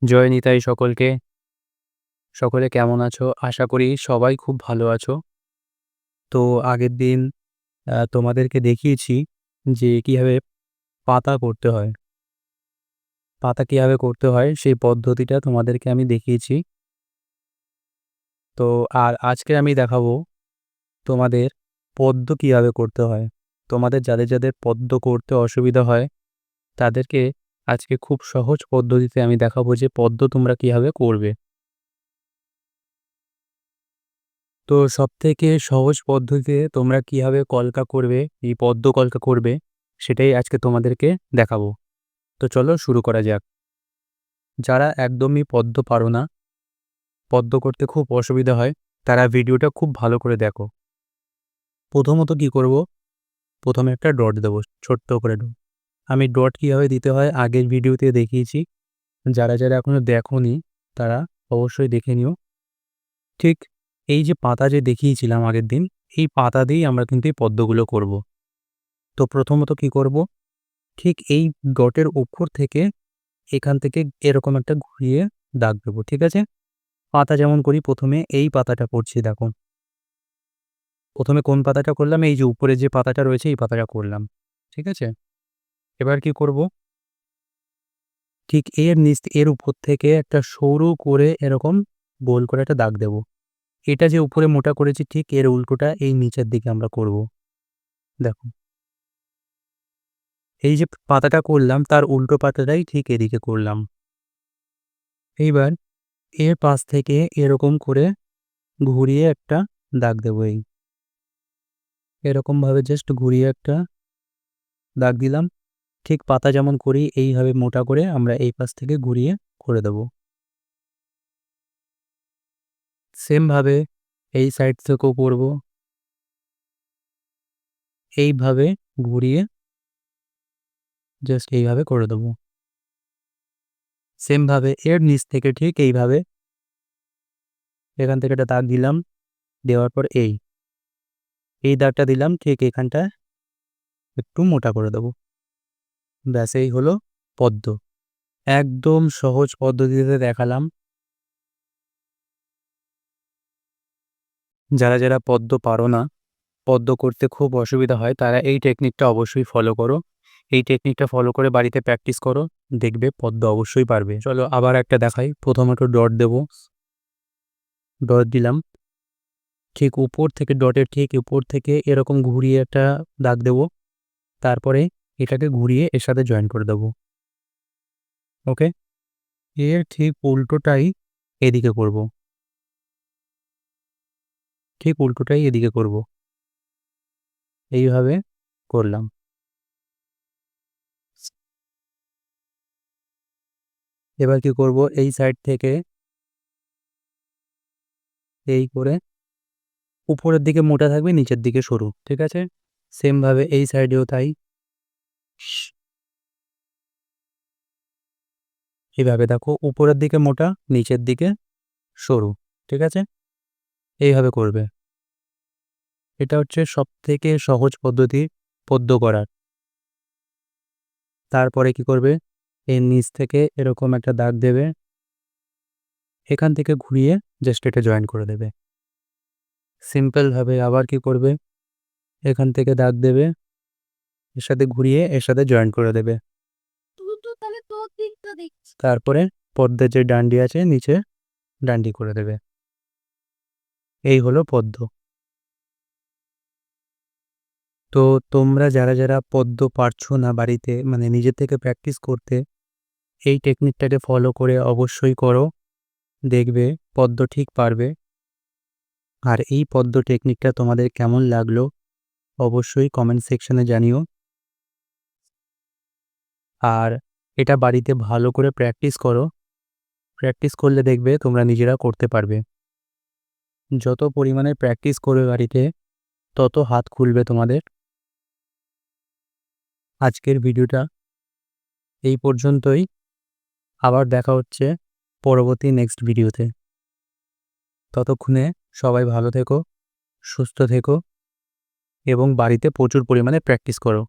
জয় নিতাই সকলকে। সকলে কেমন আছো? আশা করি সবাই খুব ভালো আছো। তো আগের দিন তোমাদেরকে দেখিয়েছি যে কিভাবে পাতা করতে হয়। পাতা কিভাবে করতে হয় সেই পদ্ধতিটা তোমাদেরকে আমি দেখিয়েছি। তো আর আজকে আমি দেখাবো তোমাদের পদ্ম কিভাবে করতে হয়। তোমাদের যাদের পদ্ম করতে অসুবিধা হয় তাদেরকে আজকে খুব সহজ পদ্ধতিতে আমি দেখাবো যে পদ্ম তোমরা কিভাবে করবে। তো সবথেকে সহজ পদ্ধতিতে তোমরা কিভাবে কলকা করবে, এই পদ্ম কলকা করবে সেটাই আজকে তোমাদেরকে দেখাবো। তো চলো শুরু করা যাক। যারা একদমই পদ্ম পারো না, পদ্ম করতে খুব অসুবিধা হয়, তারা ভিডিওটা খুব ভালো করে দেখো। প্রথমত কি করব, প্রথমে একটা ডট দেবো, ছোট্ট করে ডট। আমি ডট কীভাবে দিতে হয় আগের ভিডিওতে দেখিয়েছি। যারা এখনো দেখোনি তারা অবশ্যই দেখে নিও। ঠিক এই যে পাতা যে দেখিয়েছিলাম আগের দিন, এই পাতা দিয়েই আমরা কিন্তু এই পদ্মগুলো করব। তো প্রথমত কি করব, ঠিক এই ডটের উপর থেকে এখান থেকে এরকম একটা ঘুরিয়ে দাগ দেবো, ঠিক আছে? পাতা যেমন করি প্রথমে এই পাতাটা করছি দেখো। প্রথমে কোন পাতাটা করলাম, এই যে উপরে যে পাতাটা রয়েছে এই পাতাটা করলাম, ঠিক আছে? এবার কি করব, ঠিক এর নিচ এর উপর থেকে একটা সরু করে এরকম গোল করে একটা দাগ দেব। এটা যে উপরে মোটা করেছি ঠিক এর উল্টোটা এই নিচের দিকে আমরা করব। দেখো, এই যে পাতাটা করলাম তার উল্টো পাতাটাই ঠিক এদিকে করলাম। এইবার এর পাশ থেকে এরকম করে ঘুরিয়ে একটা দাগ দেবো। এরকমভাবে জাস্ট ঘুরিয়ে একটা দাগ দিলাম। ঠিক পাতা যেমন করি এইভাবে মোটা করে আমরা এই পাশ থেকে ঘুরিয়ে করে দেব। সেমভাবে এই সাইড থেকেও করব। এইভাবে ঘুরিয়ে জাস্ট এইভাবে করে দেব। সেমভাবে এর নিচ থেকে ঠিক এইভাবে এখান থেকে একটা দাগ দিলাম। দেওয়ার পর এই দাগটা দিলাম ঠিক এখানটা একটু মোটা করে দেব। ব্যাস, এই হলো পদ্ম। একদম সহজ পদ্ধতিতে দেখালাম। যারা পদ্ম পারো না, পদ্ম করতে খুব অসুবিধা হয়, তারা এই টেকনিকটা অবশ্যই ফলো করো। এই টেকনিকটা ফলো করে বাড়িতে প্র্যাকটিস করো, দেখবে পদ্ম অবশ্যই পারবে। চলো আবার একটা দেখাই। প্রথমত ডট দেব, ডট দিলাম। ঠিক উপর থেকে ডটের ঠিক উপর থেকে এরকম ঘুরিয়ে একটা দাগ দেব। তারপরে এটাকে ঘুরিয়ে এর সাথে জয়েন করে দেব। ওকে, এর ঠিক উল্টোটাই এদিকে করব। ঠিক উল্টোটাই এদিকে করব। এইভাবে করলাম। এবার কি করব, এই সাইড থেকে এই করে উপরের দিকে মোটা থাকবে, নিচের দিকে সরু, ঠিক আছে? সেমভাবে এই সাইডেও তাই। এইভাবে দেখো, উপরের দিকে মোটা, নিচের দিকে সরু, ঠিক আছে? এইভাবে করবে। এটা হচ্ছে সবথেকে সহজ পদ্ধতি পদ্ম করার। তারপরে কি করবে, এর নিচ থেকে এরকম একটা দাগ দেবে। এখান থেকে ঘুরিয়ে জাস্ট এটা জয়েন করে দেবে। সিম্পলভাবে আবার কি করবে, এখান থেকে দাগ দেবে, এর সাথে ঘুরিয়ে এর সাথে জয়েন করে দেবে। তারপরে পদ্মের যে ডান্ডি আছে নিচে ডান্ডি করে দেবে। এই হলো পদ্ম। তো তোমরা যারা পদ্ম পারছো না বাড়িতে, মানে নিজে থেকে প্র্যাকটিস করতে, এই টেকনিকটাকে ফলো করে অবশ্যই করো, দেখবে পদ্ম ঠিক পারবে। আর এই পদ্ম টেকনিকটা তোমাদের কেমন লাগলো অবশ্যই কমেন্ট সেকশনে জানিও। আর এটা বাড়িতে ভালো করে প্র্যাকটিস করো। প্র্যাকটিস করলে দেখবে তোমরা নিজেরা করতে পারবে। যত পরিমাণে প্র্যাকটিস করবে বাড়িতে, তত হাত খুলবে তোমাদের। আজকের ভিডিওটা এই পর্যন্তই। আবার দেখা হচ্ছে পরবর্তী নেক্সট ভিডিওতে। ততক্ষণে সবাই ভালো থেকো, সুস্থ থেকো এবং বাড়িতে প্রচুর পরিমাণে প্র্যাকটিস করো।